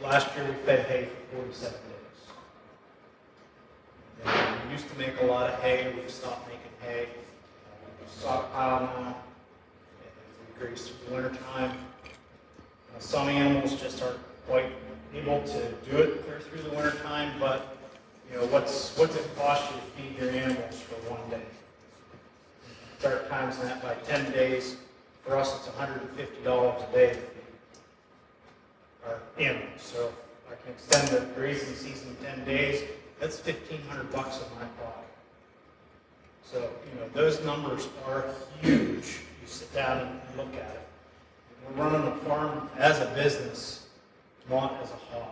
last year we fed hay for 47 days. And we used to make a lot of hay. We've stopped making hay. We stockpile now. We graze through the winter time. Some animals just aren't quite able to do it clear through the winter time, but what's it cost you to feed your animals for one day? Start times that by 10 days. For us, it's $150 a day to feed our animals. So if I can extend the grazing season 10 days, that's $1,500 in my pocket. So, those numbers are huge. You sit down and look at it. We're running a farm as a business, not as a hobby.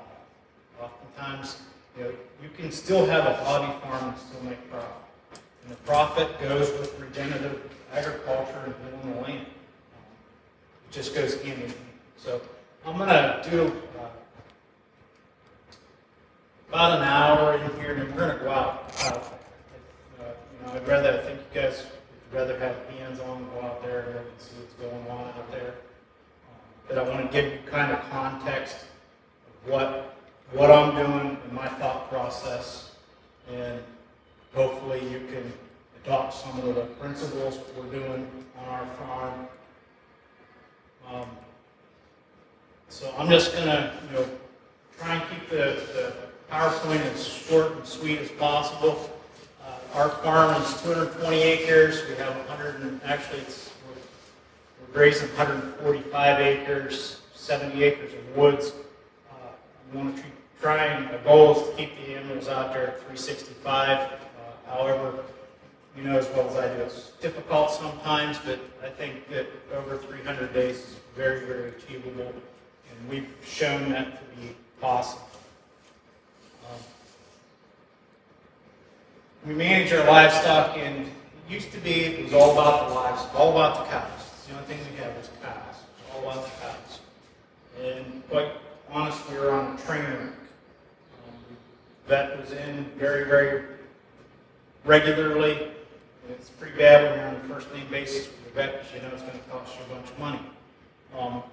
Oftentimes, you can still have a hobby farm and still make profit. And the profit goes with regenerative agriculture and healing the land. It just goes hand in hand. So I'm going to do about an hour in here, and then we're going to go out. I think you guys would rather have hands-on, go out there and see what's going on out there. But I want to give you kind of context of what I'm doing and my thought process, and hopefully you can adopt some of the principles we're doing on our farm. So I'm just going to try and keep the PowerPoint as short and sweet as possible. Our farm is 220 acres. We have we're grazing 145 acres, 70 acres of woods. We want to my goal is to keep the animals out there at 365. However, as well as I do, it's difficult sometimes, but I think that over 300 days is very, very achievable, and we've shown that to be possible. We manage our livestock, and it used to be it was all about the livestock, all about the cows. The only thing we had was cows. It was all about the cows. And quite honestly, we were on a train wreck. Vet was in very, very regularly. And it's pretty bad when you're on a first name basis with the vet, because it's going to cost you a bunch of money.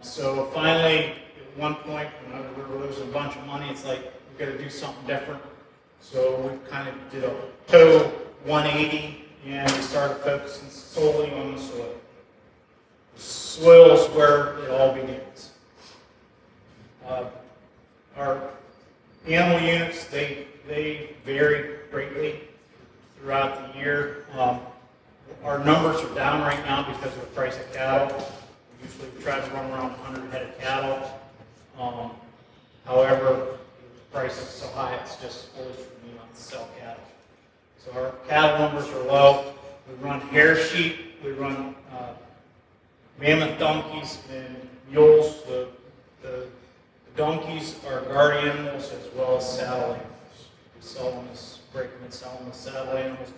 So finally, at one point, when we were losing a bunch of money, it's like we've got to do something different. So we kind of did a total 180, and we started focusing solely on the soil. The soil is where it all begins. Our animal units, they vary greatly throughout the year. Our numbers are down right now because of the price of cattle. We usually try to run around 100 head of cattle. However, the price is so high, it's just foolish for me not to sell cattle. So our cattle numbers are low. We run hair sheep, we run mammoth donkeys and mules. The donkeys are guard animals as well as saddle animals. We sell them as break them and sell them as saddle animals.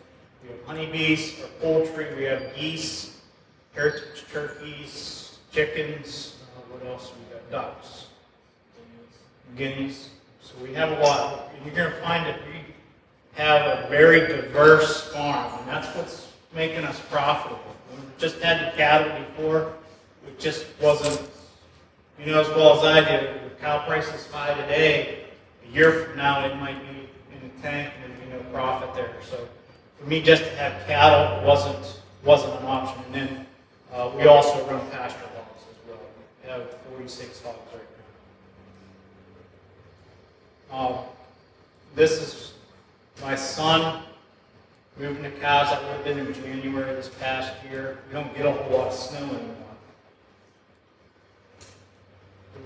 We have honeybees, our poultry, we have geese, heritage turkeys, chickens, what else? We got ducks, guineas. So we have a lot. And you're going to find that we have a very diverse farm, and that's what's making us profitable. We just had the cattle before, it just wasn't, as well as I did. The cow price is high today. A year from now, it might be in the tank, and there'd be no profit there. So for me, just to have cattle wasn't an option. And then we also run pasture hogs as well. We have 46 hogs right now. This is my son moving the cows. I moved in January this past year. We don't get a whole lot of snow anymore.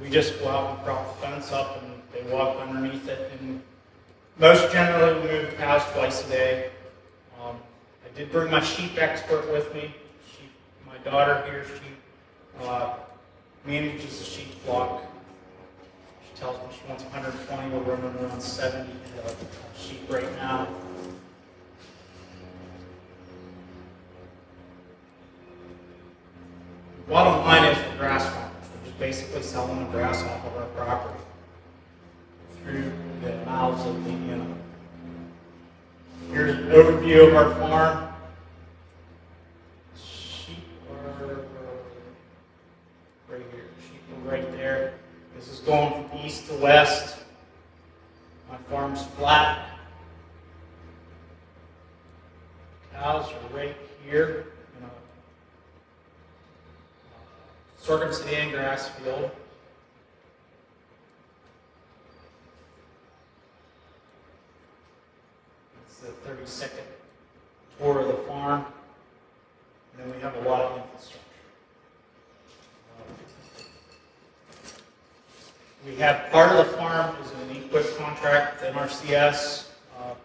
We just go out and prop the fence up, and they walk underneath it. And most generally, we move cows twice a day. I did bring my sheep expert with me. My daughter here, she manages the sheep flock. She tells me she wants 120. We're running around 70 sheep right now. The bottom line is we're grass farmers. We're just basically selling the grass off of our property through the mouths of the animal. Here's an overview of our farm. Sheep are right here. Sheep are right there. This is going from east to west. My farm's flat. Cows are right here in a sorghum sedan grass field. It's the 32nd tour of the farm. And then we have a lot of infrastructure. We have part of the farm is an equip contract with MRCS.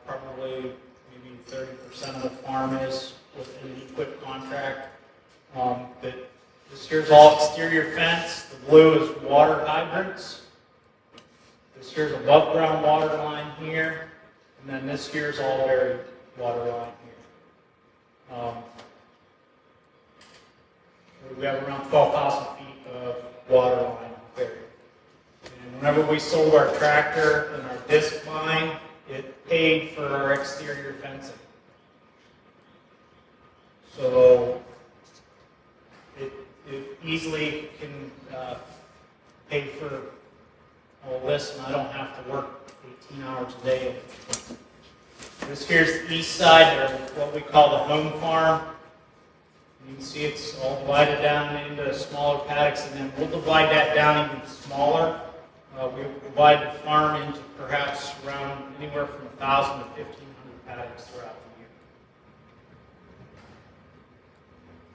Probably maybe 30% of the farm is with an equip contract. But this here's all exterior fence. The blue is water hydrants. This here's above ground water line here. And then this here's all buried water line here. We have around 12,000 feet of water line buried. And whenever we sold our tractor and our disc line, it paid for our exterior fencing. So it easily can pay for all this, and I don't have to work 18 hours a day. This here's the east side, or what we call the home farm. You can see it's all divided down into smaller paddocks, and then we'll divide that down even smaller. We divide the farm into perhaps around anywhere from 1,000 to 1,500 paddocks throughout the year.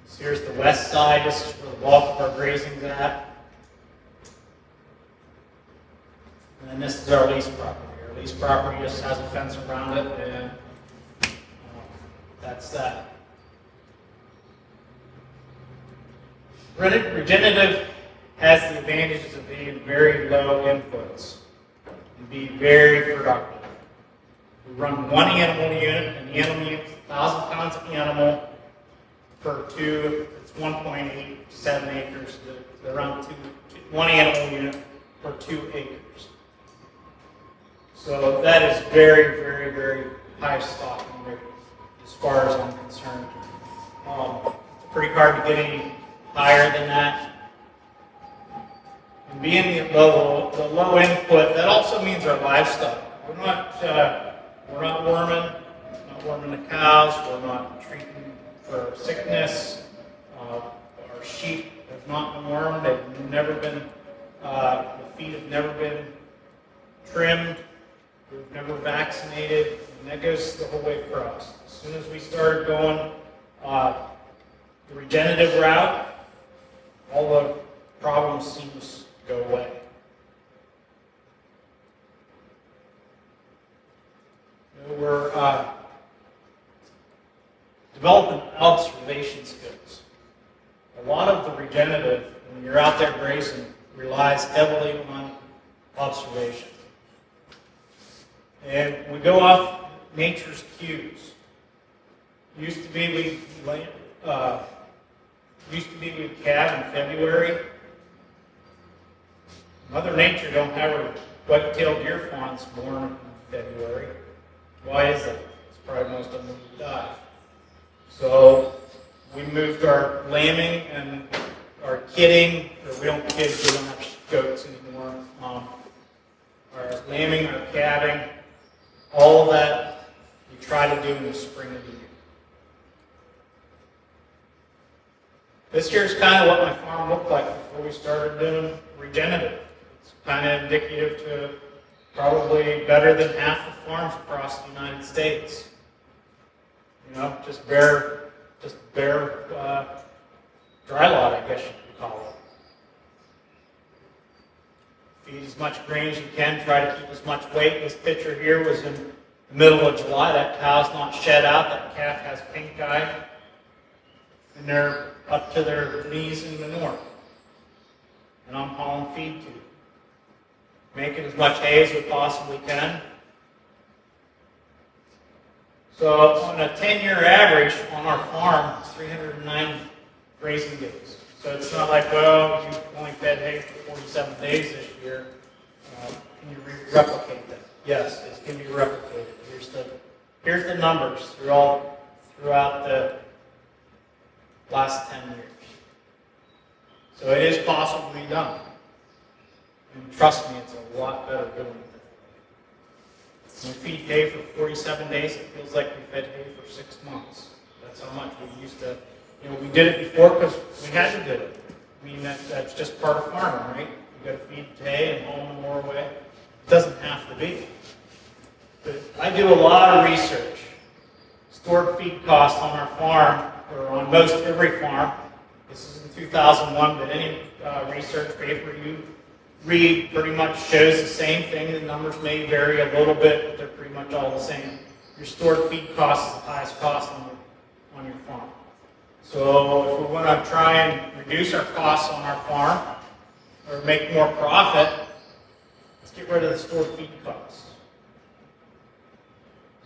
So here's the west side. This is where the bulk of our grazing's at. And then this is our lease property. Our lease property just has a fence around it, and that's that. Regenerative has the advantages of being very low inputs and be very productive. We run one animal unit, and the animal unit is 1,000 pounds of animal per two. It's 1.87 acres. They run one animal unit per 2 acres. So that is very, very, very high stocking rate as far as I'm concerned. Pretty hard to get any higher than that. And being the low input, that also means our livestock. We're not worming the cows. We're not treating for sickness. Our sheep have not been wormed. They've never been. The feet have never been trimmed. We've never vaccinated, and that goes the whole way across. As soon as we started going the regenerative route, all the problems seem to go away. We're developing observation skills. A lot of the regenerative, when you're out there grazing, relies heavily on observation. And we go off nature's cues. Used to be we'd calve in February. Mother Nature don't have her white-tailed deer fawns born in February. Why is that? It's probably most of them die. So we moved our lambing and our kidding, or we don't kid, we don't have goats anymore. Our lambing, our calving, all of that we try to do in the spring of the year. This here is kind of what my farm looked like before we started doing regenerative. It's kind of indicative to probably better than half the farms across the United States. You know, just bare dry lot, I guess you could call it. Feed as much grain as you can, try to keep as much weight. This picture here was in the middle of July. That cow's not shed out. That calf has pink eye. And they're up to their knees in manure. And I'm hauling feed to them. Making as much hay as we possibly can. So on a 10-year average on our farm, it's 309 grazing days. So it's not like, well, you only fed hay for 47 days this year. Can you replicate that? Yes, it can be replicated. Here's the numbers throughout the last 10 years. So it is possibly done. And trust me, it's a lot better or doing it. When we feed hay for 47 days, it feels like we fed hay for 6 months. That's how much we used to, we did it before because we had to do it. I mean, that's just part of farming, right? You got to feed hay and haul them more away. It doesn't have to be. But I do a lot of research. Stored feed costs on our farm, or on most every farm. This is in 2001, but any research paper you read pretty much shows the same thing. The numbers may vary a little bit, but they're pretty much all the same. Your stored feed cost is the highest cost on your farm. So if we want to try and reduce our costs on our farm, or make more profit, let's get rid of the stored feed costs.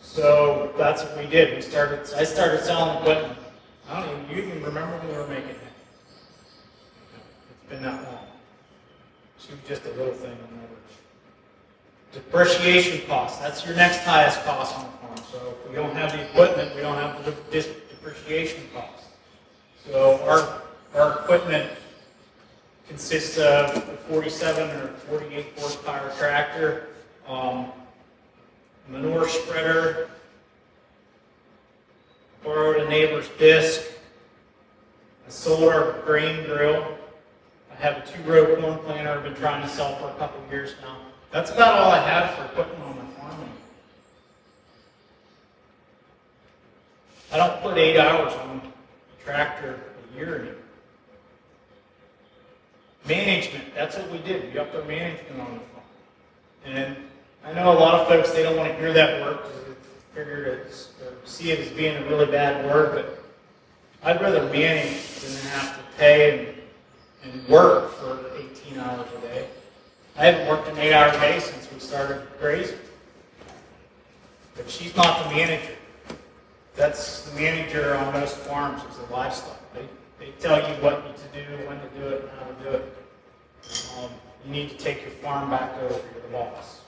So that's what we did. I started selling equipment. I don't even remember when we were making it. It's been that long. She was just a little thing on the depreciation costs. That's your next highest cost on the farm. So if we don't have the equipment, we don't have the depreciation costs. So our equipment consists of a 47 or 48 horsepower tractor, manure spreader, borrowed a neighbor's disc, a solar grain drill. I have a 2-row corn planter I've been trying to sell for a couple of years now. That's about all I have for equipment on my farm. I don't put 8 hours on a tractor a year anymore. Management, that's what we did. We upped our management on the farm. And I know a lot of folks, they don't want to hear that word because they figure or see it as being a really bad word, but I'd rather manage than have to pay and work for 18 hours a day. I haven't worked an 8-hour day since we started grazing. But she's not the manager. That's the manager on most farms is the livestock. They tell you what to do, when to do it, and how to do it. You need to take your farm back over. You're the boss.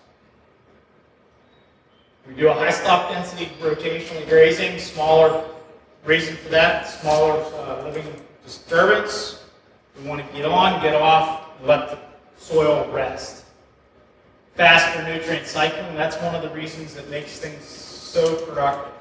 We do a high stock density rotationally grazing, smaller, reason for that, smaller living disturbance. We want to get on, get off, let the soil rest. Faster nutrient cycling, that's one of the reasons that makes things so productive.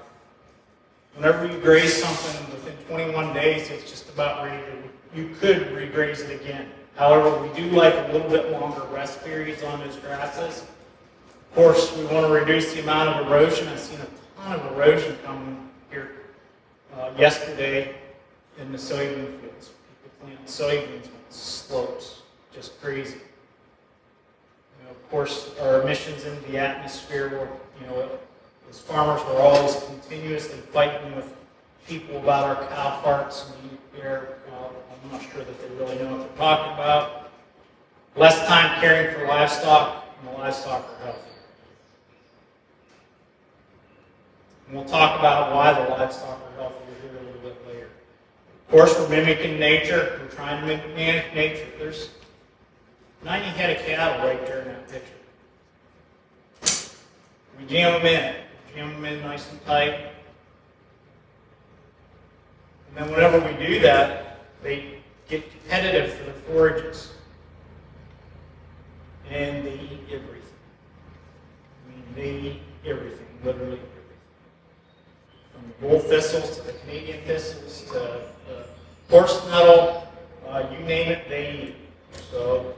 Whenever you graze something within 21 days, it's just about ready to, you could regraze it again. However, we do like a little bit longer rest periods on those grasses. Of course, we want to reduce the amount of erosion. I've seen a ton of erosion come here yesterday in the soybean fields. People plant soybeans on slopes, just crazy. Of course, our emissions into the atmosphere were, as farmers, we're always continuously fighting with people about our cow farts and the air. I'm not sure that they really know what they're talking about. Less time caring for livestock, and the livestock are healthier. And we'll talk about why the livestock are healthier here a little bit later. Of course, we're mimicking nature. We're trying to mimic nature. There's 90 head of cattle right there in that picture. We jam them in. Jam them in nice and tight. And then whenever we do that, they get competitive for the forages. And they eat everything. I mean, they eat everything, literally everything. From the bull thistles to the Canadian thistles to the horse nettle, you name it, they eat. So,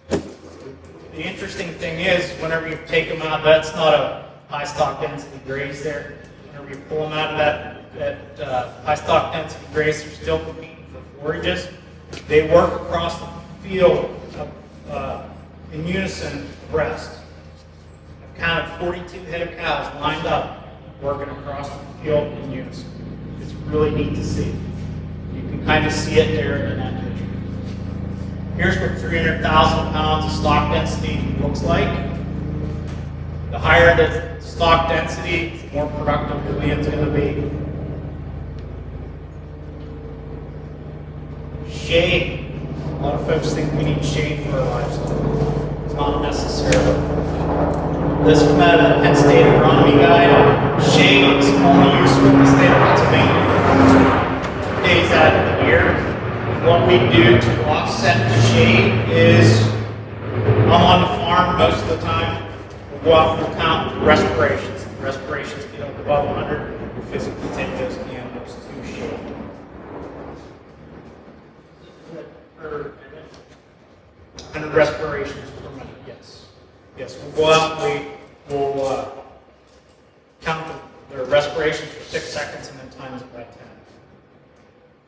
the interesting thing is, whenever you take them out, that's not a high stock density graze there. Whenever you pull them out of that high stock density graze, they're still competing for forages. They work across the field in unison abreast. I've counted 42 head of cows lined up, working across the field in unison. It's really neat to see. You can kind of see it there in that picture. Here's what 300,000 pounds of stock density looks like. The higher the stock density, the more productive the land's going to be. Shade. A lot of folks think we need shade for our livestock. It's not necessarily. This came out of the Penn State Agronomy Guide. Shade is only useful in the state of Pennsylvania 2 days out of the year. What we do to offset the shade is I'm on the farm most of the time. We'll go out and we'll count respirations. If respirations get up above 100, we'll physically take those animals to shade. Per minute? 100 respirations per minute, yes. Yes, we'll go out and we'll count their respirations for 6 seconds and then times it by 10.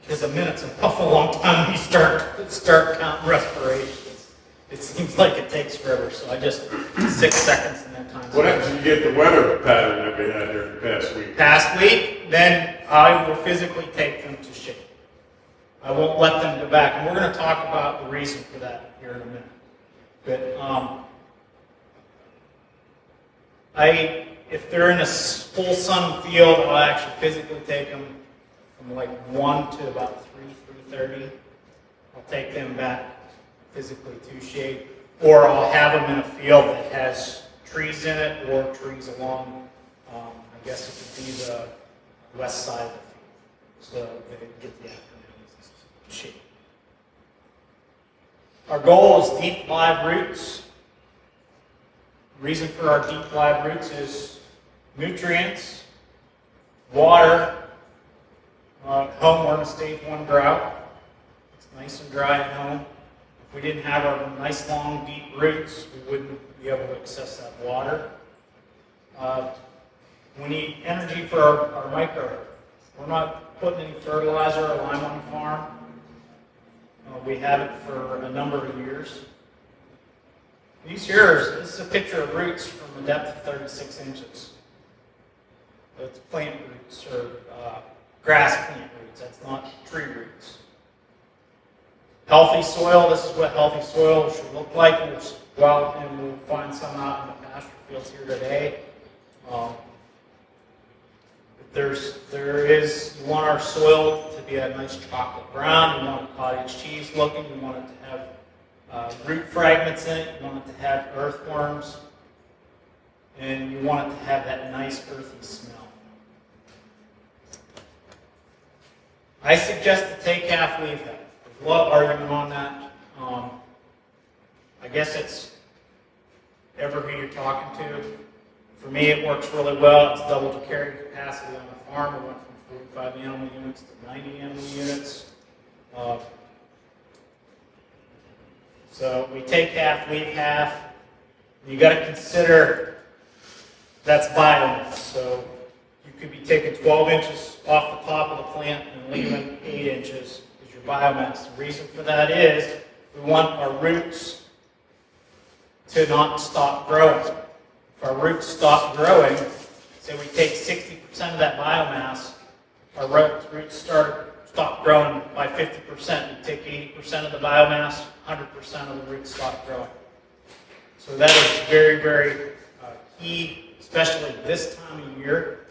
Because a minute's an awful long time when you start counting respirations. It seems like it takes forever, so I just 6 seconds and then times. What happens when you get the weather pattern that we had here the past week? Past week, then I will physically take them to shade. I won't let them go back, and we're going to talk about the reason for that here in a minute. But if they're in a full sun field, I'll actually physically take them from like 1 to about 3:30. I'll take them back physically to shade, or I'll have them in a field that has trees in it or trees along, I guess it could be the west side of the field, so they can get the afternoon shade. Our goal is deep live roots. The reason for our deep live roots is nutrients, water. At home, we're in a stage 1 drought. It's nice and dry at home. If we didn't have our nice, long, deep roots, we wouldn't be able to access that water. We need energy for our micro. We're not putting any fertilizer or lime on the farm. We have it for a number of years. This is a picture of roots from a depth of 36 inches. It's plant roots or grass plant roots. That's not tree roots. Healthy soil, this is what healthy soil should look like. We'll go out and we'll find some out in the pasture fields here today. You want our soil to be a nice chocolate brown. You want it cottage cheese looking. You want it to have root fragments in it. You want it to have earthworms. And you want it to have that nice earthy smell. I suggest to take half, leave half. There's a lot of argument on that. I guess it's ever who you're talking to. For me, it works really well. It's double the carrying capacity on the farm. We went from 45 animal units to 90 animal units. So we take half, leave half. You got to consider that's biomass. So you could be taking 12 inches off the top of the plant and leaving 8 inches as your biomass. The reason for that is we want our roots to not stop growing. If our roots stop growing, say we take 60% of that biomass, our roots stop growing by 50%. You take 80% of the biomass, 100% of the roots stop growing. So that is very, very key, especially this time of year.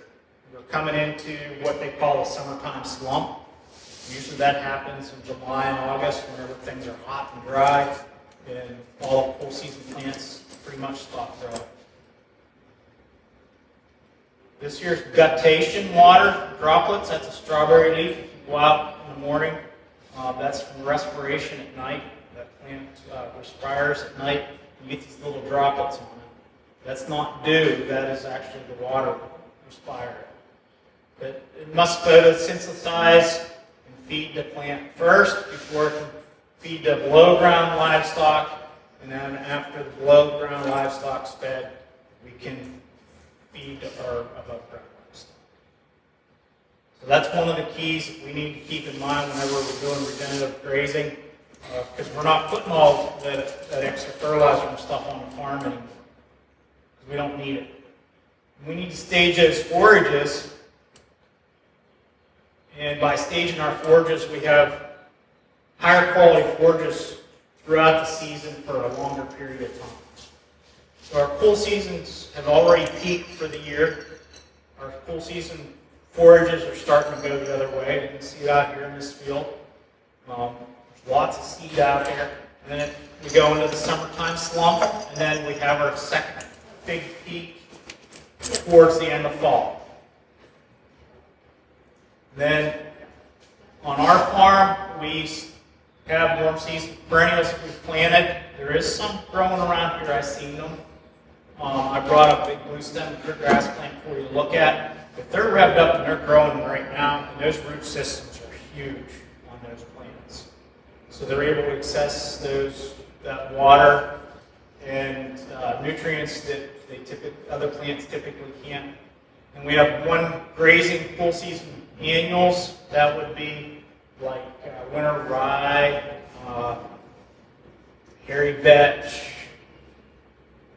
We're coming into what they call a summertime slump. Usually that happens in July and August whenever things are hot and dry, and all full season plants pretty much stop growing. This year's guttation water droplets, that's a strawberry leaf. If you go out in the morning, that's from respiration at night. That plant respires at night. You get these little droplets on it. That's not dew, that is actually the water respiring. But it must photosynthesize and feed the plant first before it can feed the below ground livestock, and then after the below ground livestock's fed, we can feed our above ground livestock. So that's one of the keys that we need to keep in mind whenever we're doing regenerative grazing, because we're not putting all that extra fertilizer and stuff on the farm anymore, because we don't need it. We need to stage those forages, and by staging our forages, we have higher quality forages throughout the season for a longer period of time. So our cool seasons have already peaked for the year. Our cool season forages are starting to go the other way. You can see that here in this field. There's lots of seed out there. And then we go into the summertime slump, and then we have our second big peak towards the end of fall. Then on our farm, we have warm season perennials that we've planted. There is some growing around here. I've seen them. I brought a big blue stem grass plant for you to look at. If they're revved up and they're growing right now, and those root systems are huge on those plants. So they're able to access that water and nutrients that other plants typically can't. And we have one grazing full season annuals. That would be like winter rye, hairy vetch,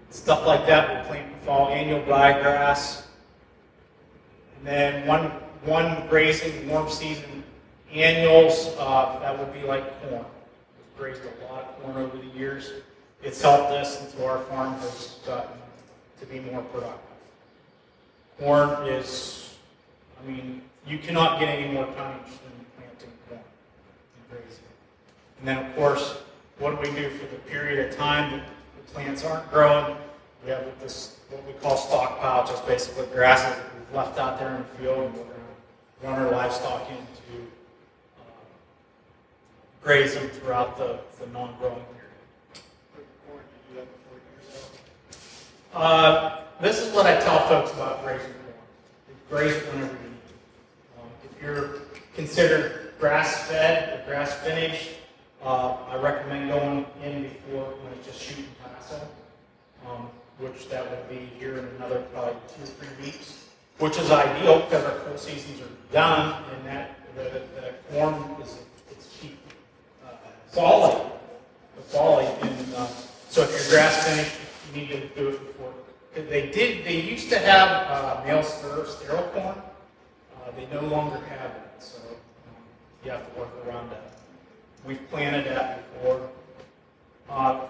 stuff like that. We plant in the fall, annual ryegrass. And then one grazing warm season annuals, that would be like corn. We've grazed a lot of corn over the years. It's helped us until our farm has gotten to be more productive. Corn is, I mean, you cannot get any more tonnage than planting corn and grazing. And then, of course, what do we do for the period of time that the plants aren't growing? We have this, what we call stockpile, just basically grasses that we've left out there in the field, and we're going to run our livestock into graze them throughout the non-growing period. This is what I tell folks about grazing corn. Graze whenever you need. If you're considered grass-fed or grass-finished, I recommend going in before when it's just shooting tassel, which that would be here in another probably 2 or 3 weeks, which is ideal because our cool seasons are done and that the corn it's cheap. Quality. And so if you're grass-finished, you need to do it before. They used to have male sterile corn. They no longer have it, so you have to work around that. We've planted that before.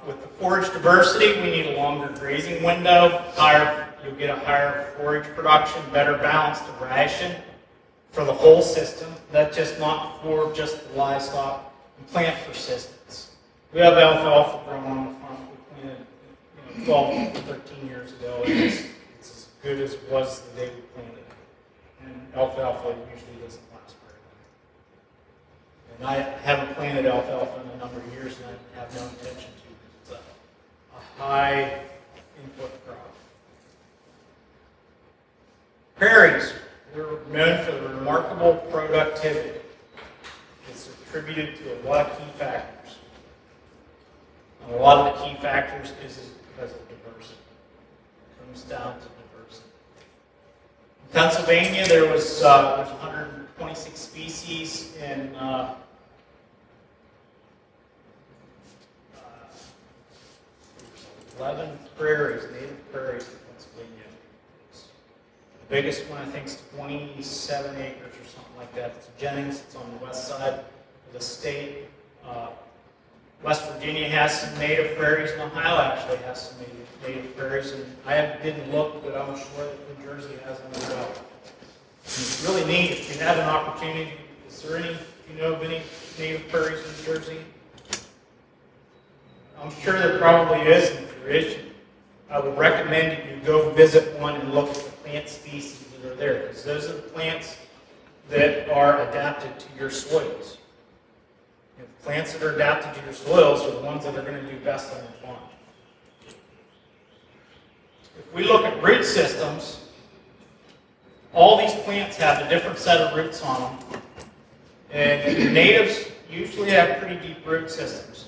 With the forage diversity, we need a longer grazing window. You'll get a higher forage production, better balanced ration for the whole system. That's just not for just the livestock and plant persistence. We have alfalfa growing on the farm. We planted 12 to 13 years ago, and it's as good as it was the day we planted it. And alfalfa usually doesn't last very long. And I haven't planted alfalfa in a number of years, and I have no intention to, because it's a high input crop. Prairies, they're known for the remarkable productivity. It's attributed to a lot of key factors. And a lot of the key factors is because of diversity. It comes down to diversity. In Pennsylvania, there's 126 species in 11 prairies, native prairies in Pennsylvania. The biggest one, I think, is 27 acres or something like that. It's Jennings. It's on the west side of the state. West Virginia has some native prairies, and Ohio actually has some native prairies. And I didn't look, but I'm sure that New Jersey has them as well. And it's really neat if you have an opportunity. Is there any, do you know of any native prairies in New Jersey? I'm sure there probably is, and if there is, I would recommend that you go visit one and look at the plant species that are there, because those are the plants that are adapted to your soils. And the plants that are adapted to your soils are the ones that are going to do best on your farm. If we look at root systems, all these plants have a different set of roots on them. And the natives usually have pretty deep root systems.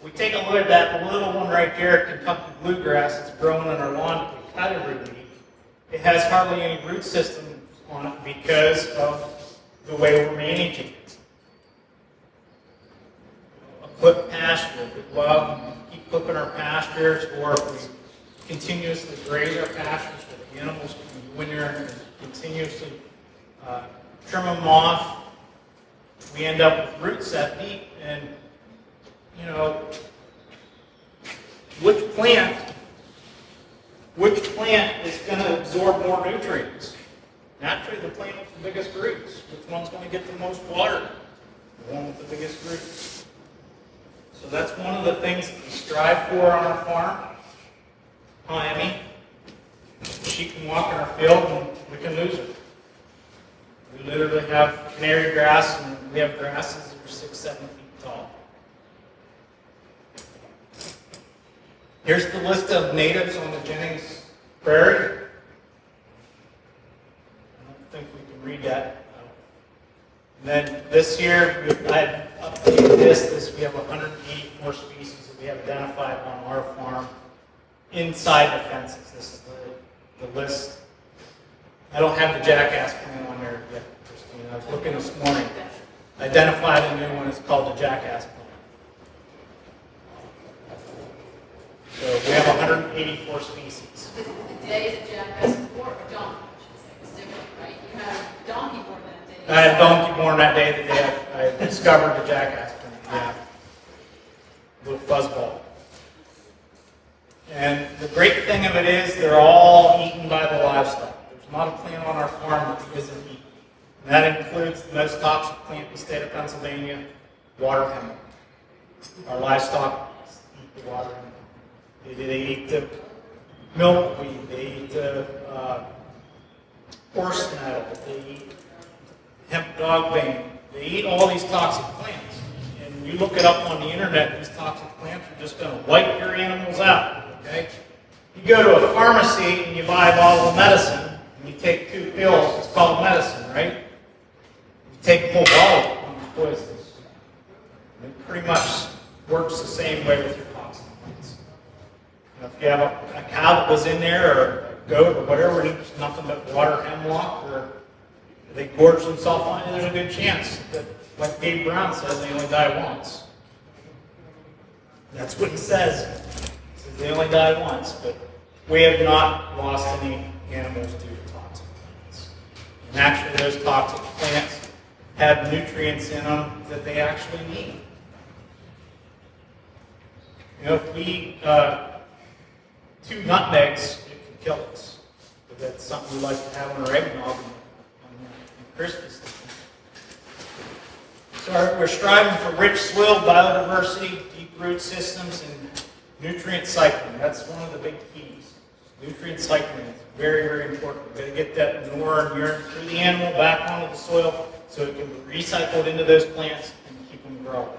We take a look at that little one right there, Kentucky bluegrass, that's growing on our lawn that we cut every week. It has hardly any root system on it because of the way we're managing it. A clipped pasture, if we love keep clipping our pastures, or if we continuously graze our pastures where the animals can go in there and continuously trim them off, we end up with roots that deep. And you know, which plant is going to absorb more nutrients? Naturally, the plant with the biggest roots. Which one's going to get the most water? The one with the biggest roots. So that's one of the things that we strive for on our farm. Hi, Emmy. She can walk in our field and we can lose her. We literally have canary grass, and we have grasses that are 6-7 feet tall. Here's the list of natives on the Jennings Prairie. I don't think we can read that. And then this year, I've updated this. We have 184 species that we have identified on our farm inside the fences. This is the list. I don't have the jackass plant on there yet, Christine. I was looking this morning. I identified a new one. It's called the jackass plant. So we have 184 species. Is it the day the jackass or a donkey? I should say it's different, right? You had a donkey born that day. I had a donkey born that day, the day I discovered the jackass plant. Yeah, little fuzzball. And the great thing of it is they're all eaten by the livestock. There's not a plant on our farm that isn't eaten. And that includes the most toxic plant in the state of Pennsylvania, water hemlock. Our livestock eat the water hemlock. They eat the milkweed, they eat the horse nettle, they eat hemp dogbane. They eat all these toxic plants. And you look it up on the internet, these toxic plants are just going to wipe your animals out. Okay? You go to a pharmacy and you buy a bottle of medicine, and you take 2 pills, it's called medicine, right? You take a whole bottle, it's poisonous. It pretty much works the same way with your toxic plants. If you have a cow that was in there, or a goat, or whatever, and it's nothing but water hemlock, or they gorge themselves on it, there's a good chance that, like Gabe Brown says, they only die once. That's what he says. He says they only die once, but we have not lost any animals due to toxic plants. And actually, those toxic plants have nutrients in them that they actually need. You know, if we eat 2 nutmegs, it can kill us. But that's something we like to have on our eggnog on Christmas. So we're striving for rich soil, biodiversity, deep root systems, and nutrient cycling. That's one of the big keys. Nutrient cycling is very, very important. We've got to get that manure and urine through the animal back onto the soil so it can be recycled into those plants and keep them growing.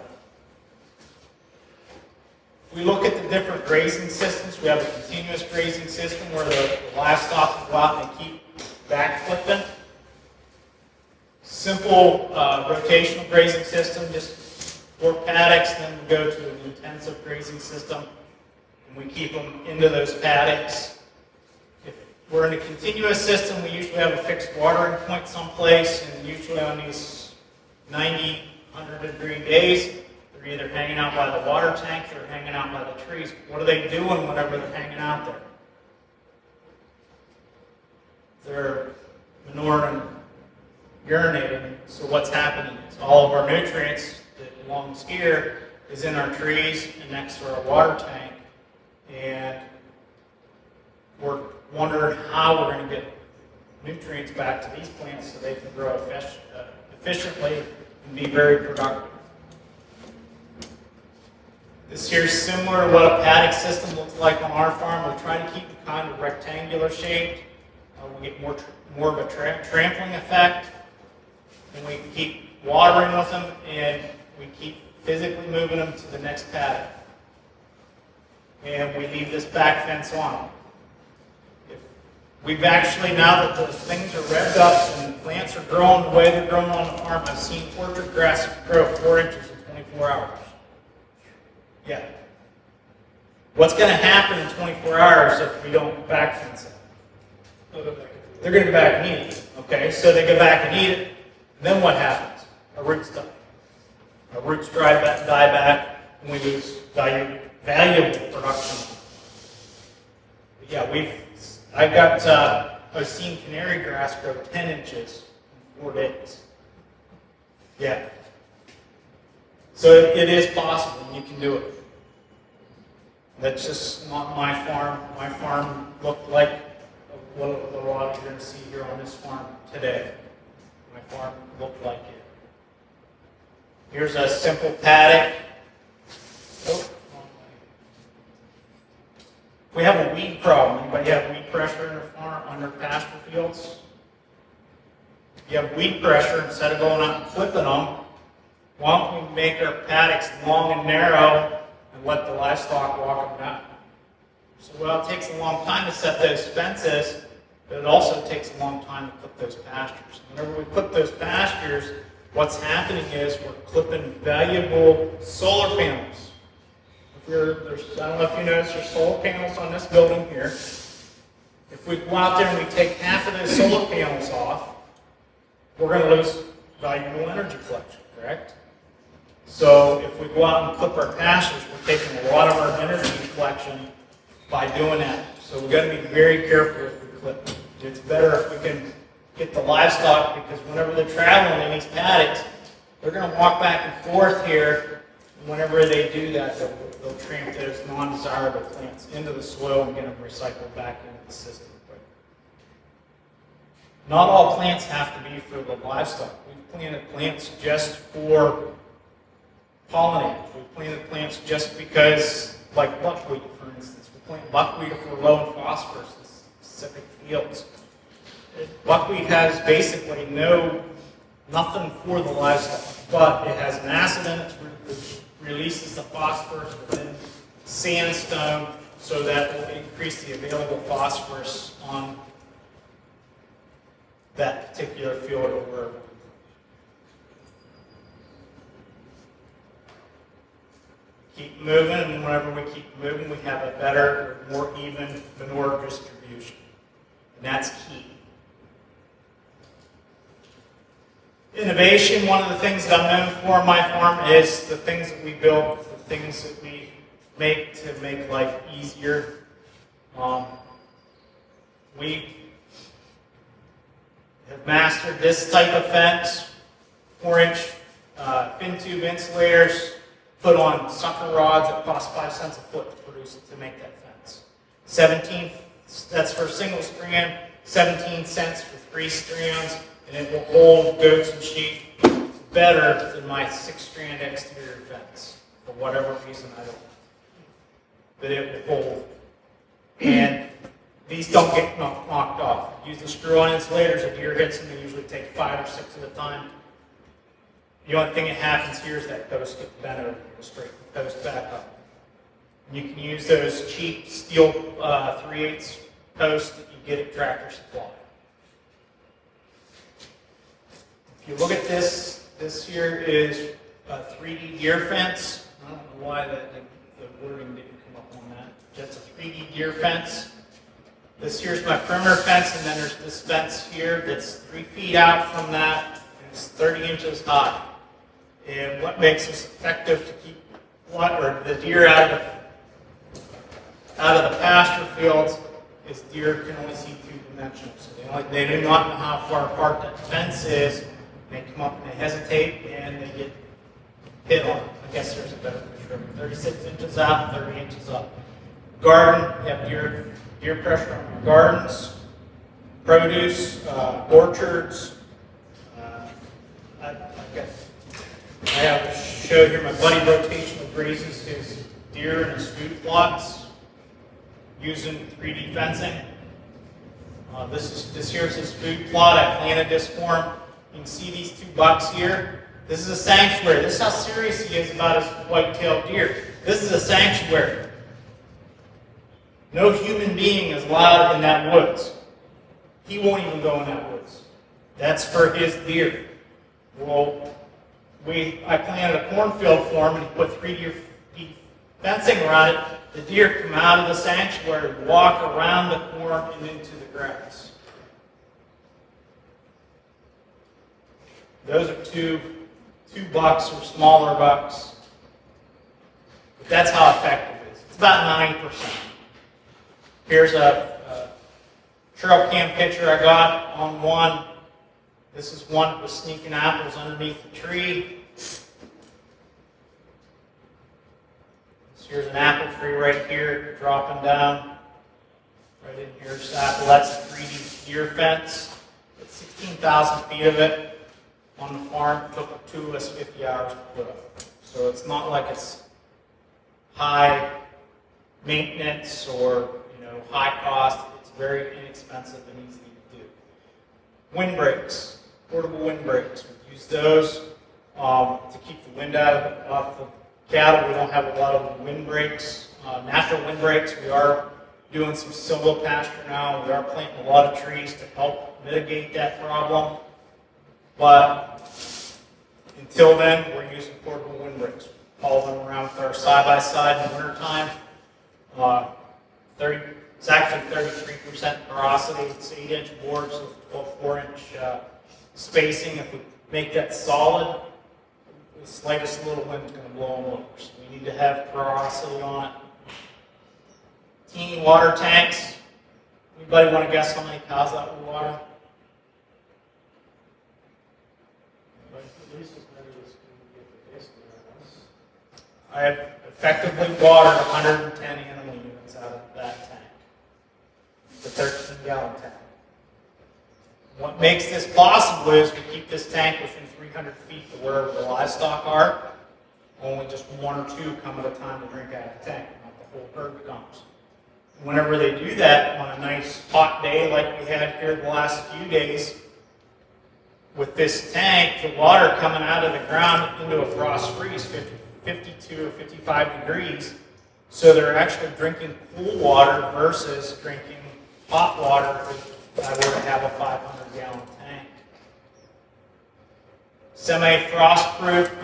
If we look at the different grazing systems, we have a continuous grazing system where the livestock go out and they keep back flipping. Simple rotational grazing system, just 4 paddocks, then we go to an intensive grazing system, and we keep them into those paddocks. If we're in a continuous system, we usually have a fixed watering point someplace, and usually on these 90, 100-degree days, they're either hanging out by the water tank or hanging out by the trees. What are they doing whenever they're hanging out there? They're manuring and urinating. So what's happening is all of our nutrients that belongs here is in our trees and next to our water tank. And we're wondering how we're going to get nutrients back to these plants so they can grow efficiently and be very productive. This here is similar to what a paddock system looks like on our farm. We try to keep it kind of rectangular shaped. We get more of a trampling effect. And we keep watering with them, and we keep physically moving them to the next paddock. And we leave this back fence on. We've actually, now that the things are revved up and the plants are growing the way they're growing on the farm, I've seen orchard grass grow 4 inches in 24 hours. Yeah. What's going to happen in 24 hours if we don't back fence it? They're going to go back and eat it. Okay, so they go back and eat it. Then what happens? Our roots die. Our roots die back, and we lose valuable production. But yeah, I've seen canary grass grow 10 inches in 4 days. Yeah. So it is possible, and you can do it. That's just not my farm. My farm looked like what a lot you're going to see here on this farm today. My farm looked like it. Here's a simple paddock. Oh, if we have a weed problem, anybody have weed pressure in their farm, on their pasture fields? If you have weed pressure, instead of going out and clipping them, why don't we make our paddocks long and narrow and let the livestock walk them down? So while it takes a long time to set those fences, but it also takes a long time to put those pastures. Whenever we put those pastures, what's happening is we're clipping valuable solar panels. I don't know if you notice there's solar panels on this building here. If we go out there and we take half of those solar panels off, we're going to lose valuable energy collection, correct? So if we go out and clip our pastures, we're taking a lot of our energy collection by doing that. So we've got to be very careful if we clip. It's better if we can get the livestock, because whenever they're traveling in these paddocks, they're going to walk back and forth here. And whenever they do that, they'll tramp those non-desirable plants into the soil and get them recycled back into the system. But not all plants have to be for the livestock. We've planted plants just for pollinators. We've planted plants just because, like buckwheat, for instance. We plant buckwheat if we're low in phosphorus in specific fields. Buckwheat has basically nothing for the livestock, but it has an acid in it which releases the phosphorus within sandstone, so that will increase the available phosphorus on that particular field or wherever. Keep moving, and whenever we keep moving, we have a better, more even manure distribution. And that's key. Innovation, one of the things that I'm known for on my farm is the things that we build, the things that we make to make life easier. We have mastered this type of fence, 4-inch fin tube insulators, put on sucker rods that cost 5 cents a foot to produce it, to make that fence. 17, that's for a single strand, 17 cents for 3 strands, and it will hold goats and sheep better than my 6-strand exterior fence. For whatever reason, I don't know. But it will hold. And these don't get knocked off. Use the screw-on insulators, a deer hits them, they usually take 5 or 6 at a time. The only thing that happens here is that post gets bent over, the straight post back up. You can use those cheap steel 3/8 posts that you get at Tractor Supply. If you look at this, this here is a 3D deer fence. I don't know why the wording didn't come up on that. That's a 3D deer fence. This here's my perimeter fence, and then there's this fence here that's 3 feet out from that, and it's 30 inches high. And what makes this effective to keep the deer out of the pasture fields is deer can only see 2 dimensions. So they do not know how far apart that fence is. They come up and they hesitate and they get hit on. I guess there's a better picture. 36 inches out, 30 inches up. Garden, you have deer pressure on your gardens, produce, orchards. I have to show here my buddy rotational grazes his deer and his food plots using 3D fencing. This here's his food plot. I planted this for him. You can see these 2 bucks here. This is a sanctuary. This is how serious he is about his white-tailed deer. This is a sanctuary. No human being is allowed in that woods. He won't even go in that woods. That's for his deer. Well, I planted a cornfield for him, and he put 3D fencing around it. The deer come out of the sanctuary, walk around the corn and into the grass. Those are two bucks or smaller bucks. But that's how effective it is. It's about 90%. Here's a trail cam picture I got on one. This is one that was sneaking apples underneath the tree. Here's an apple tree right here, dropping down. Right in here's apple. That's a 3D deer fence. It's 16,000 feet of it on the farm. It took 2 of us 50 hours to put up. So it's not like it's high maintenance or high cost. It's very inexpensive and easy to do. Windbreaks, portable windbreaks. We use those to keep the wind off the cattle. We don't have a lot of windbreaks, natural windbreaks. We are doing some silvopasture now. We are planting a lot of trees to help mitigate that problem. But until then, we're using portable windbreaks. Haul them around with our side-by-side in the wintertime. It's actually 33% porosity. It's 8-inch boards with 4-inch spacing. If we make that solid, the slightest little wind is going to blow them over. So we need to have porosity on it. Teeny water tanks. Anybody want to guess how many cows that will water? I have effectively watered 110 animal units out of that tank. It's a 13-gallon tank. What makes this possible is we keep this tank within 300 feet of where the livestock are. Only just 1 or 2 come at a time to drink out of the tank, not the whole herd comes. Whenever they do that on a nice hot day like we had here the last few days, with this tank, the water coming out of the ground into a frost freeze, 52 or 55 degrees, so they're actually drinking cool water versus drinking hot water if I were to have a 500-gallon tank. Semi-frost-proof,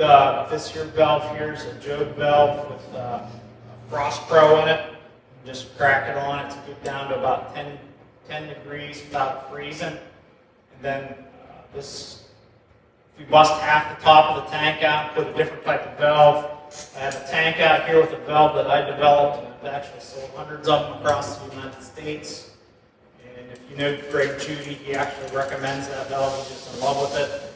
this here valve here is a Jobe valve with Frost Pro in it. Just crack it on, it's good down to about 10 degrees without freezing. And then if you bust half the top of the tank out and put a different type of valve, I have a tank out here with a valve that I developed, and I've actually sold hundreds of them across the United States. And if you know Greg Judy, he actually recommends that valve. He's just in love with it.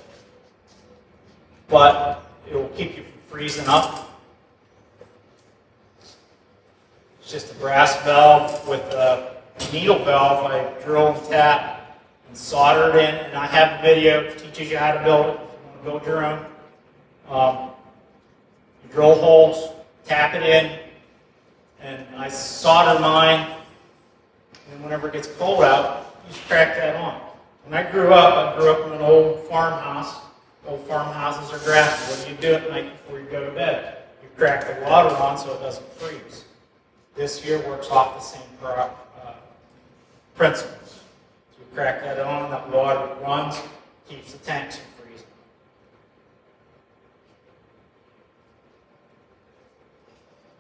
But it will keep you from freezing up. It's just a brass valve with a needle valve. I drill and tap and solder it in, and I have a video that teaches you how to build it if you want to build your own. You drill holes, tap it in, and I solder mine, and whenever it gets cold out, you just crack that on. When I grew up in an old farmhouse. Old farmhouses are grassy. What do you do at night before you go to bed? You crack the water on so it doesn't freeze. This here works off the same principles. So we crack that on, that water runs, keeps the tanks from freezing.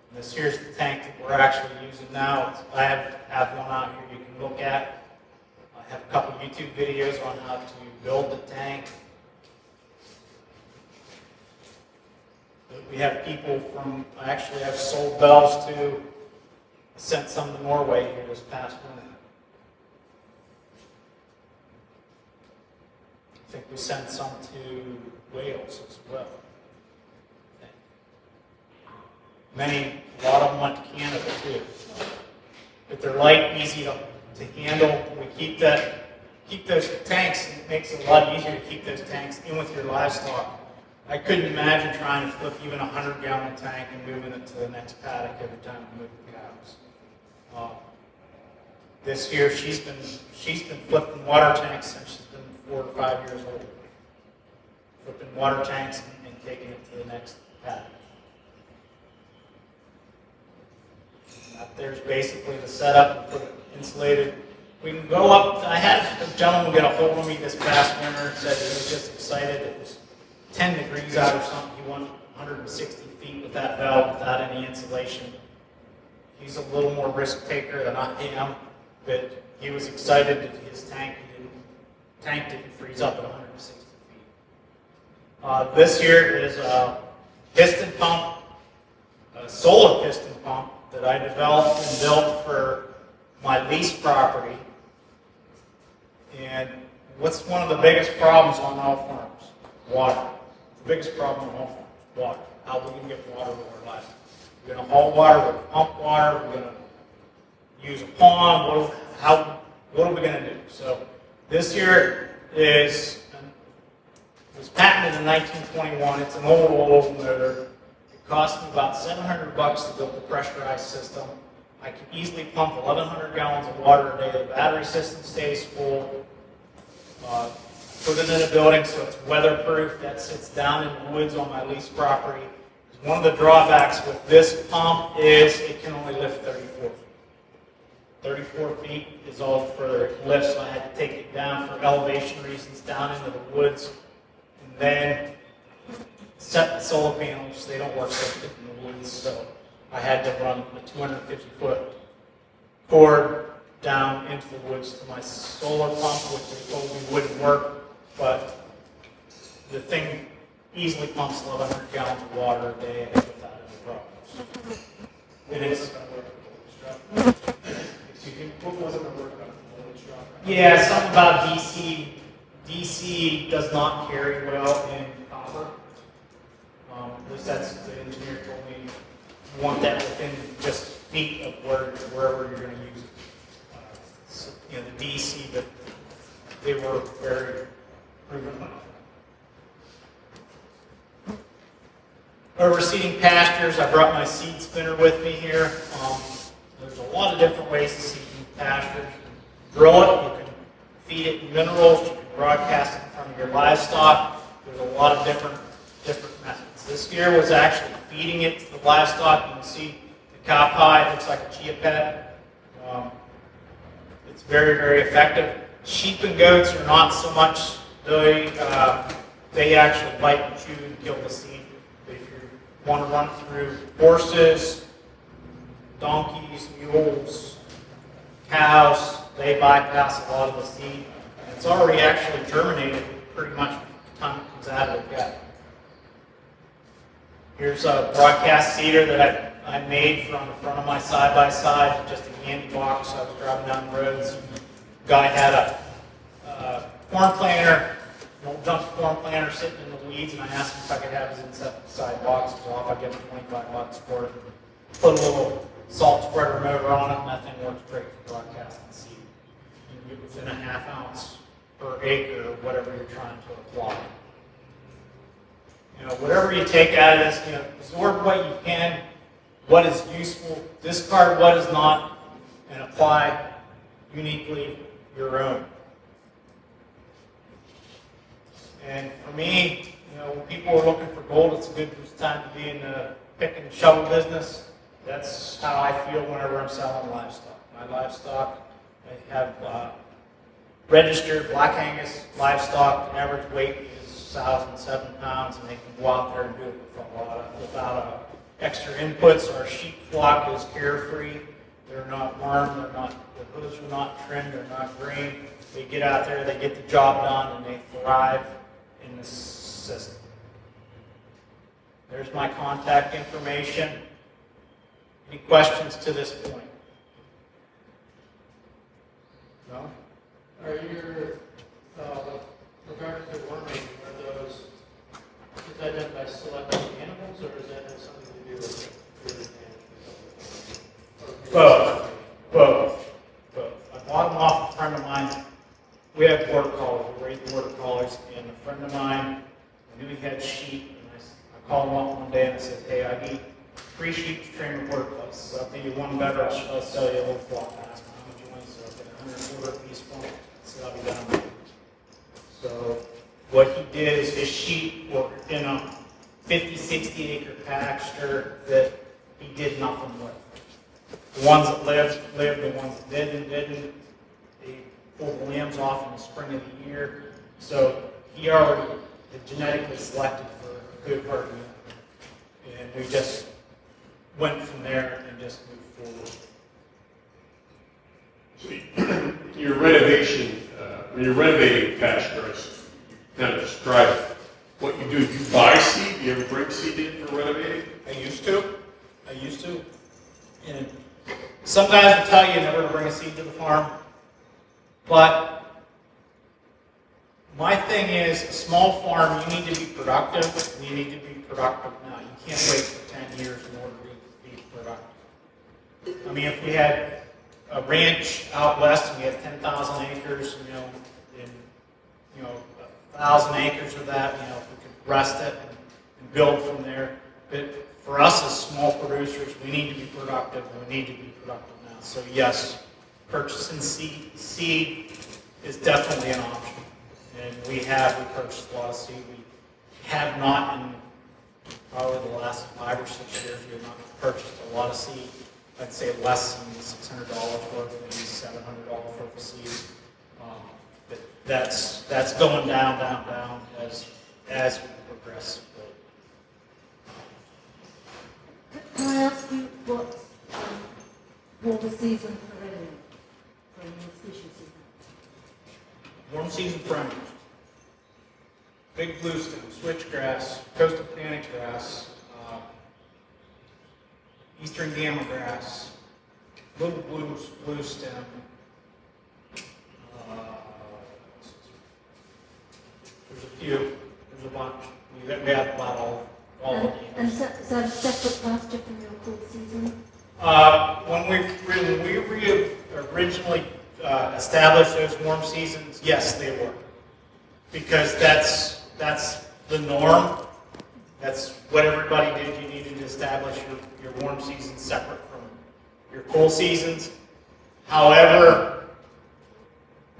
And this here's the tank that we're actually using now. I have one out here you can look at. I have a couple YouTube videos on how to build the tank. We have people from, actually I've sold valves to, I sent some to Norway here this past winter. I think we sent some to Wales as well. A lot of them went to Canada too. But they're light, easy to handle. We keep those tanks, and it makes it a lot easier to keep those tanks in with your livestock. I couldn't imagine trying to flip even a 100-gallon tank and moving it to the next paddock every time we move the cows. This here, she's been flipping water tanks since she's been 4 or 5 years old. Flipping water tanks and taking it to the next paddock. Up there's basically the setup. Put it insulated. We can go up. I had a gentleman get a hold of me this past winter and said he was just excited. It was 10 degrees out or something. He went 160 feet with that valve without any insulation. He's a little more risk taker than I am, but he was excited that his tank didn't freeze up at 160 feet. This here is a piston pump, a solar piston pump that I developed and built for my lease property. And what's one of the biggest problems on all farms? Water. The biggest problem on all farms, water. How are we going to get water to our livestock? We're going to haul water, we're going to pump water, we're going to use a pond. What are we going to do? So this here was patented in 1921. It's an old motor. It cost me about $700 to build the pressurized system. I can easily pump 1,100 gallons of water a day. The battery system stays full. Put it in a building so it's weatherproof. That sits down in the woods on my lease property. One of the drawbacks with this pump is it can only lift 34 feet. 34 feet is all for lifts, so I had to take it down for elevation reasons down into the woods. And then set the solar panels, they don't work so good in the woods, so I had to run a 250-foot cord down into the woods to my solar pump, which they told me wouldn't work, but the thing easily pumps 1,100 gallons of water a day without any problems. And it's, excuse me? What wasn't going to work about the voltage drop? Yeah, something about DC. DC does not carry well in copper. At least that's the engineer told me. You want that within just feet of wherever you're going to use it. So, the DC, but they were very proven. Overseeding pastures, I brought my seed spinner with me here. There's a lot of different ways to seed pastures. You can drill it, you can feed it minerals, you can broadcast it in front of your livestock. There's a lot of different methods. This year was actually feeding it to the livestock. You can see the cow pie, it looks like a chia pet. It's very, very effective. Sheep and goats are not so much, they actually bite and chew and kill the seed. If you want to run it through horses, donkeys, mules, cows, they bypass a lot of the seed. And it's already actually germinated pretty much by the time it comes out of the gut. Here's a broadcast seeder that I made from the front of my side-by-side, just a handy box. I was driving down the road. Some guy had a corn planter, an old junk corn planter sitting in the weeds, and I asked him if I could have his insecticide box. So off, I give him $25 for it. Put a little salt spreader motor on it, and that thing works great for broadcasting seed. You can get within a ½ ounce per acre or whatever you're trying to apply. Whatever you take out of this, absorb what you can, what is useful, discard what is not, and apply uniquely your own. And for me, when people are looking for gold, it's a good time to be in the pick and shovel business. That's how I feel whenever I'm selling livestock. My livestock, I have registered Black Angus livestock. The average weight is 1,007 pounds, and they can go out there and do it without extra inputs. Our sheep flock is carefree. They're not wormed. The hooves are not trimmed. They're not green. They get out there, they get the job done, and they thrive in the system. There's my contact information. Any questions to this point? No? Are your, regarding the worming, are those, is that done by selecting animals, or does that have something to do with management? Both. I bought them off a friend of mine. We have border collies, we raise border collies, and a friend of mine, I knew he had sheep, and I called him up one day and I said, hey, I need 3 sheep to train a border collie. So I'll give you one better, I'll sell you a little flock. I asked him how much you want, so I'll get $100 a piece from it, so I'll be done. So what he did is his sheep were in a 50, 60 acre pasture that he did nothing with. The ones that lived, the ones that didn't. They pulled the limbs off in the spring of the year. So he already had genetically selected for a good herd unit. And we just went from there and just moved forward. So your renovation, when you're renovating pastures, kind of describe what you do. Do you buy seed? Do you ever bring seed in for renovating? I used to. And some guys will tell you never to bring a seed to the farm. But my thing is, a small farm, you need to be productive. You need to be productive now. You can't wait for 10 years in order to be productive. I mean, if we had a ranch out west and we had 10,000 acres, and 1,000 acres of that, if we could rest it and build from there. But for us as small producers, we need to be productive, and we need to be productive now. So yes, purchasing seed is definitely an option. And we purchased a lot of seed. We have not in probably the last 5 or 6 years, we have not purchased a lot of seed. I'd say less than $600 worth, maybe $700 worth of seed. But that's going down as we progress. Can I ask you what warmer season perennial species you have? Warm season perennials. Big bluestem, switchgrass, coastal panic grass, eastern gamma grass, little blue stem. There's a few. There's a bunch. We have about all of them. And is that a separate pasture from your cool season? When we originally established those warm seasons, yes, they were, because that's the norm. That's what everybody did. You needed to establish your warm seasons separate from your cool seasons. However,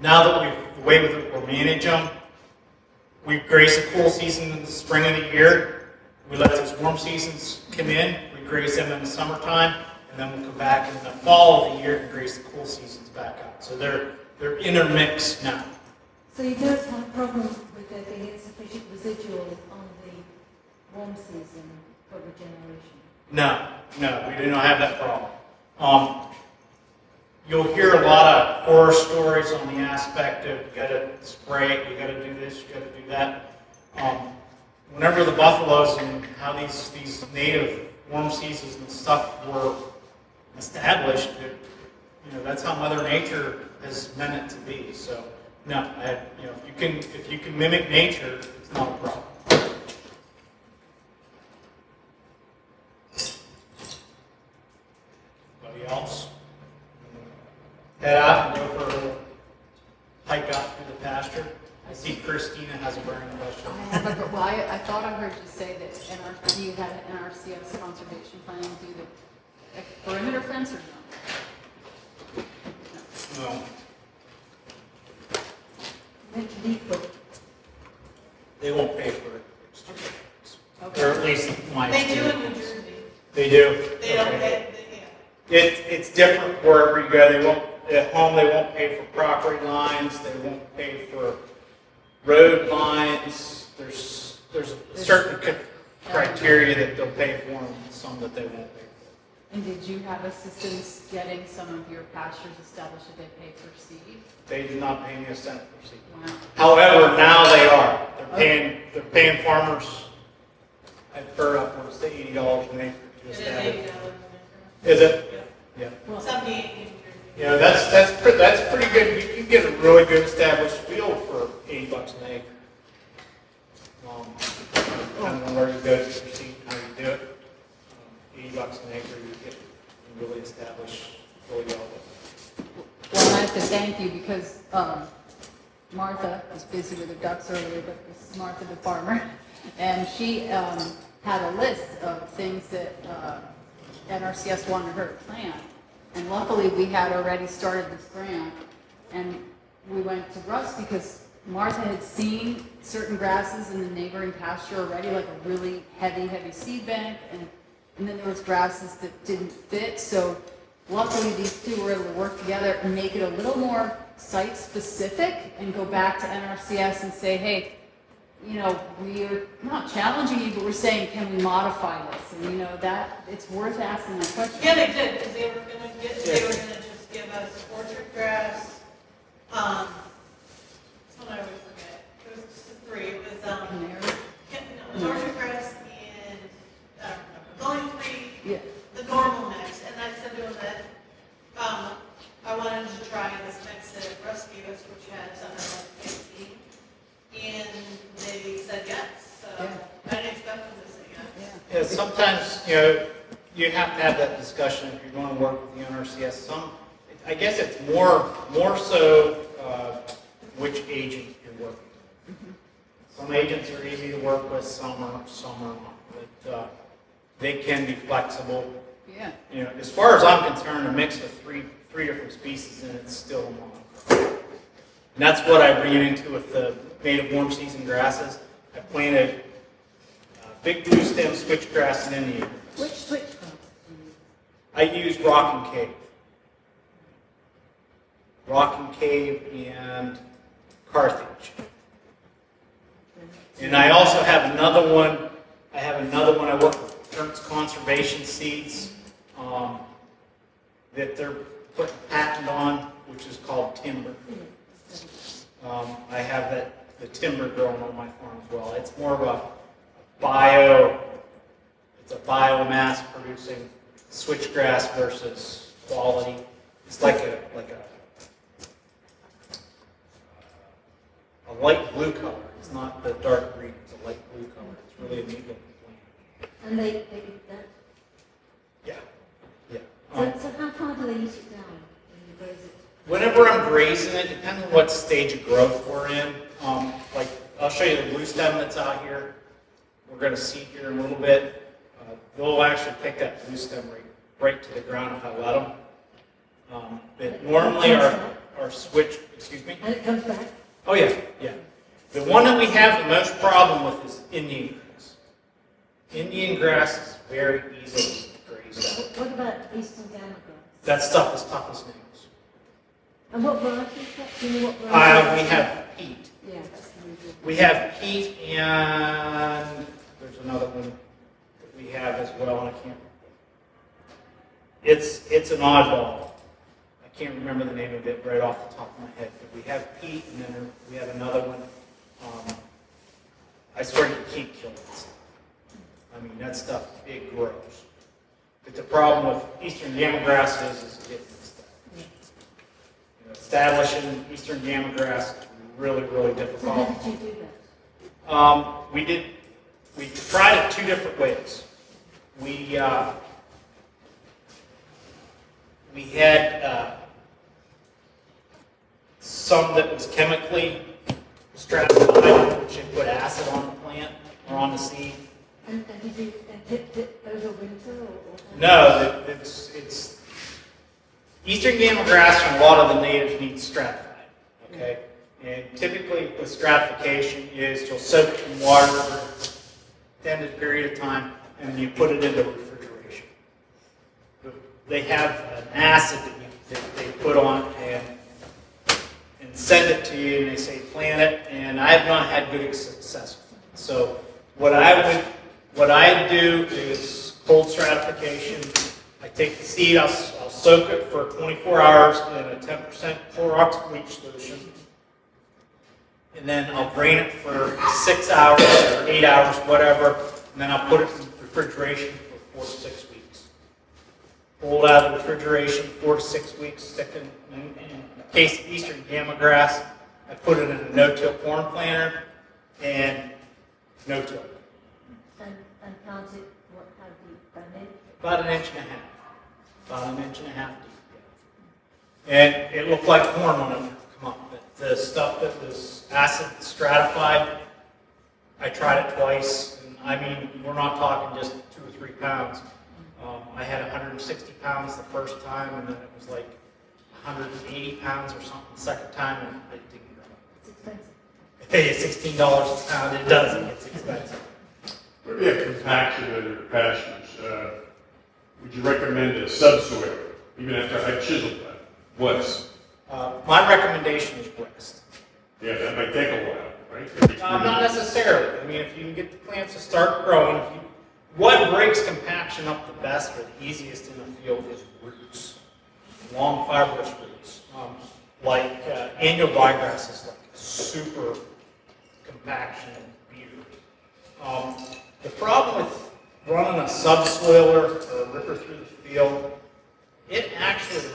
now that the way we manage them, we graze the cool season in the spring of the year. We let those warm seasons come in. We graze them in the summertime, and then we'll come back in the fall of the year and graze the cool seasons back out. So they're intermixed now. So you don't have a problem with there being insufficient residual on the warm season for regeneration? No, we do not have that problem. You'll hear a lot of horror stories on the aspect of you got to spray it, you got to do this, you got to do that. Whenever the buffaloes and how these native warm seasons and stuff were established, that's how Mother Nature has meant it to be. So no, if you can mimic nature, it's not a problem. Anybody else? Head out and go for a hike out through the pasture. I see Christina has a burning question. I thought I heard you say that you had an NRCS conservation plan to do the perimeter fence or no? No, Mentioned equal. they won't pay for it. Okay. Or at least my They do in experience. New Jersey. They do? They don't Okay. pay, It's different wherever you go. They won't, at home, they won't pay for property lines, they won't pay for road lines. There's a certain criteria that they'll pay for and some that they won't pay for. And did you have assistance getting some of your pastures established that they pay for seed? They do not pay me a cent for seed. Wow. However, now they are. They're paying farmers, I've heard upwards to $80 an acre to it is establish. $80 an acre. Is it? Yeah. Well, 78 in New Jersey. That's pretty good. You can get a really good established field for $80 an acre. Depending on where you go to proceed, how you do it. $80 an acre, you get really established really well. Well, I have to thank you because Martha was busy with her ducks earlier, but this is Martha the farmer, and she had a list of things that NRCS wanted her to plant. And luckily, we had already started this grant, and we went to Russ because Martha had seen certain grasses in the neighboring pasture already, like a really heavy seed bank, and then there was grasses that didn't fit. So luckily, these two were able to work together and make it a little more site-specific and go back to NRCS and say, hey, we're not challenging you, but we're saying, can we modify this? And that it's worth asking that question. Yeah, they did, because they were gonna just give us orchard grass. That's what I always forget. It was just the three. It was Canary? it was orchard grass and I don't remember. Only three. Yeah. The normal mix, and I said to them that I wanted to try this mix that Russ gave us, which had something like 15, and they said yes. So Yeah. I didn't expect them to say yes. Yeah, sometimes, you have to have that discussion if you're going to work with the NRCS. I guess it's more so which agent you're working with. Some agents are easy to work with, some are not. But they can be flexible. Yeah. As far as I'm concerned, a mix with three different species in it's still a mono. And that's what I ran into with the native warm season grasses. I planted big blue stem switchgrass and Indian. Which switch? I use Rock and Cave. Rock and Cave and Carthage. And I also have another one. I work with Turks Conservation Seeds that they're putting a patent on, which is called Timber. I have the timber growing on my farm as well. It's more of a biomass producing switchgrass versus quality. It's like a light blue color. It's not the dark green. It's a light blue color. It's really a neat looking plant. And they eat that. Yeah. So how far do they eat it down when you graze it? Whenever I'm grazing it, depending on what stage of growth we're in. Like I'll show you the blue stem that's out here. We're going to see here in a little bit. They'll actually pick that blue stem right to the ground if I let them. But normally our switch, excuse me? And it comes back? Oh yeah. The one that we have the most problem with is Indian grass. Indian grass is very easily grazed out. What about eastern gamma grass? That stuff is tough as nails. And what variety is that? Do you know what variety? We have peat. Yeah, that's the usual. We have peat and there's another one that we have as well, and I can't. It's an oddball. I can't remember the name of it right off the top of my head. But we have peat, and then we have another one. I swear you can't kill it. I mean, that stuff, it grows. But the problem with eastern gamma grass is getting this stuff. Establishing eastern gamma grass is really, really So difficult. how did you do that? We tried it two different ways. We had some that was chemically stratified, which would put acid on the plant or on the seed. And did you tip over winter or? No, it's eastern gamma grass and a lot of the natives need stratified. Okay, and typically with stratification is you'll soak it in water for an extended period of time, and then you put it into refrigeration. They have an acid that they put on and send it to you, and they say plant it, and I have not had good success with it. So what I do is cold stratification. I take the seed, I'll soak it for 24 hours in a 10% Clorox bleach solution. And then I'll drain it for 6 hours or 8 hours, whatever. And then I'll put it in refrigeration for 4 to 6 weeks. Pull it out of the refrigeration 4 to 6 weeks, stick it in case of eastern gamma grass. I put it in a no-till corn planter and no-till. And plant it, how deep? About an inch and a half. About an inch and a half deep. And it looked like corn when it come up. But the stuff that was acid stratified, I tried it twice. And I mean, we're not talking just 2 or 3 pounds. I had 160 pounds the first time, and then it was like 180 pounds or something the second time, and it didn't grow. It's expensive. I pay you $16 a pound. It doesn't. It's expensive. Where do you have compaction in your pastures? Would you recommend a subsoil, even after I chiseled that? West? My recommendation is west. Yeah, that might take a while, right? Not necessarily. I mean, if you can get the plants to start growing, what breaks compaction up the best or the easiest in the field is roots, long fibrous roots. Annual ryegrass is like a super compaction beater. The problem with running a subsoiler or a ripper through the field, it actually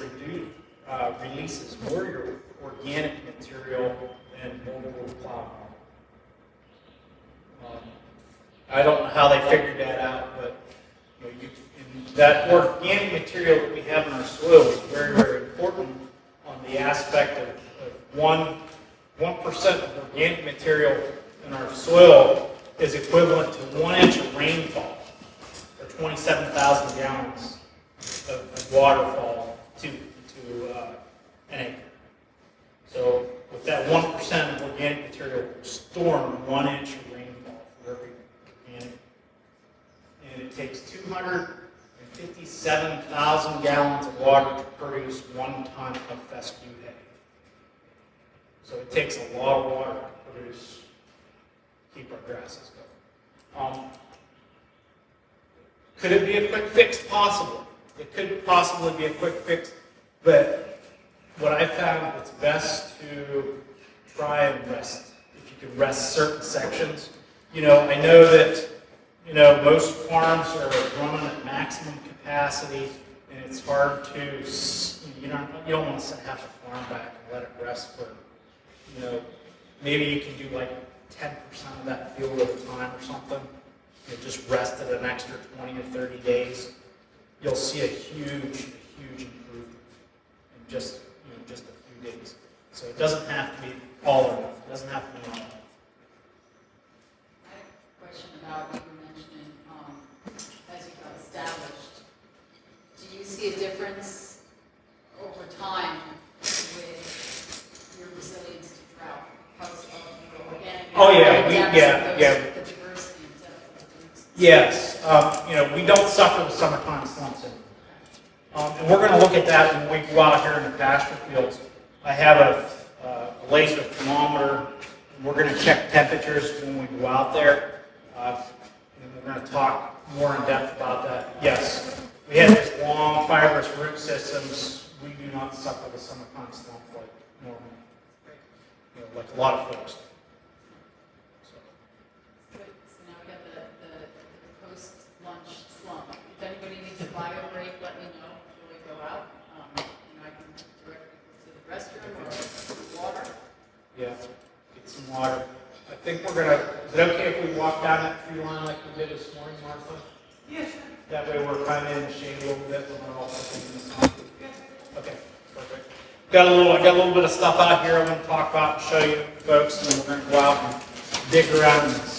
releases more of your organic material than mobile plow. I don't know how they figured that out, but that organic material that we have in our soil is very, very important on the aspect of 1% of organic material in our soil is equivalent to 1 inch of rainfall, or 27,000 gallons of waterfall to an acre. So with that 1% of organic material, we're storing 1 inch of rainfall for every organic. And it takes 257,000 1,000 gallons of water to produce 1 ton of fescue hay. So it takes a lot of water to produce, keep our grasses going. Could it be a quick fix? Possibly. It could possibly be a quick fix, but what I found, it's best to try and rest. If you can rest certain sections. I know that, most farms are running at maximum capacity, and it's hard to, you don't want to have to farm back and let it rest for, maybe you can do like 10% of that field at a time or something. Just rest it an extra 20 or 30 days. You'll see a huge improvement in just a few days. So it doesn't have to be all or nothing. It doesn't have to be all. I have a question about what you were mentioning, as you got established. Do you see a difference over time with your resilience to drought because of your organic? Oh, yeah, The diversity and depth of the roots. Yes, we don't suffer the summertime slumps anymore. And we're going to look at that when we go out here in the pasture fields. I have a laser thermometer, and we're going to check temperatures when we go out there. And we're going to talk more in depth about that. Yes, we have these long fibrous root systems. We do not suffer the summertime slump like normal, like a lot of folks. Good. So now we got the post-lunch slump. If anybody needs a bio break, let me know before we go out. I can direct people to the restroom or water. Yeah, get some water. I think we're going to, is it okay if we walk down that tree line like we did this morning, Martha? Yeah, sure. That way we're kind of in the shade a little bit when we're all sitting in the sun. Okay, perfect. I got a little bit of stuff out here I want to talk about and show you folks, and then we're going to go out and dig around in this.